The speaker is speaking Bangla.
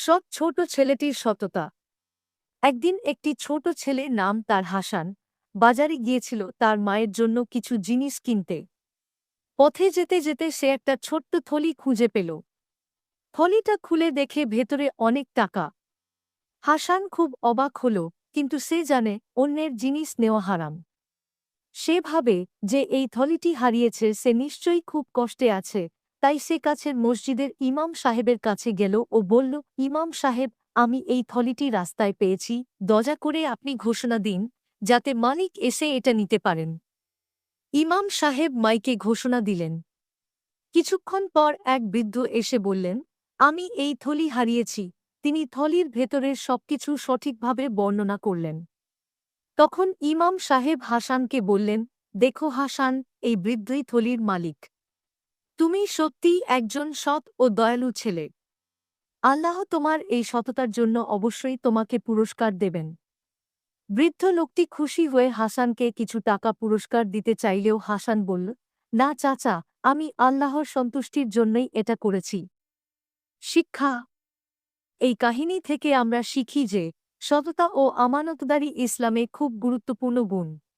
সৎ ছোট ছেলেটির সততা। একদিন একটি ছোট ছেলে নাম তার হাসান বাজারে গিয়েছিল তার মায়ের জন্য কিছু জিনিস কিনতে। পথে যেতে যেতে সে একটা ছোট্ট থলি খুঁজে পেল। থলিটা খুলে দেখে ভেতরে অনেক টাকা। হাসান খুব অবাক হল, কিন্তু সে জানে অন্যের জিনিস নেওয়া হারাম। সে ভাবে যে এই থলিটি হারিয়েছে, সে নিশ্চয়ই খুব কষ্টে আছে। তাই সে কাছের মসজিদের ইমাম সাহেবের কাছে গেল ও বলল, ইমাম সাহেব, আমি এই থলিটি রাস্তায় পেয়েছি, দয়া করে আপনি ঘোষণা দিন যাতে মালিক এসে এটা নিতে পারেন। ইমাম সাহেব মাইকে ঘোষণা দিলেন। কিছুক্ষণ পর এক বৃদ্ধ এসে বললেন, আমি এই থলি হারিয়েছি। তিনি থলির ভেতরের সবকিছু সঠিকভাবে বর্ণনা করলেন। তখন ইমাম সাহেব হাসানকে বললেন, দেখো হাসান, এই বৃদ্ধই থলির মালিক। তুমি সত্যিই একজন সৎ ও দয়ালু ছেলে। আল্লাহ তোমার এই সততার জন্য অবশ্যই তোমাকে পুরস্কার দেবেন। বৃদ্ধ লোকটি খুশি হয়ে হাসানকে কিছু টাকা পুরস্কার দিতে চাইলেও হাসান বলল, না চাচা, আমি আল্লাহর সন্তুষ্টির জন্যই এটা করেছি। শিক্ষা। এই কাহিনী থেকে আমরা শিখি যে সততা ও আমানতদারি ইসলামে খুব গুরুত্বপূর্ণ গুণ।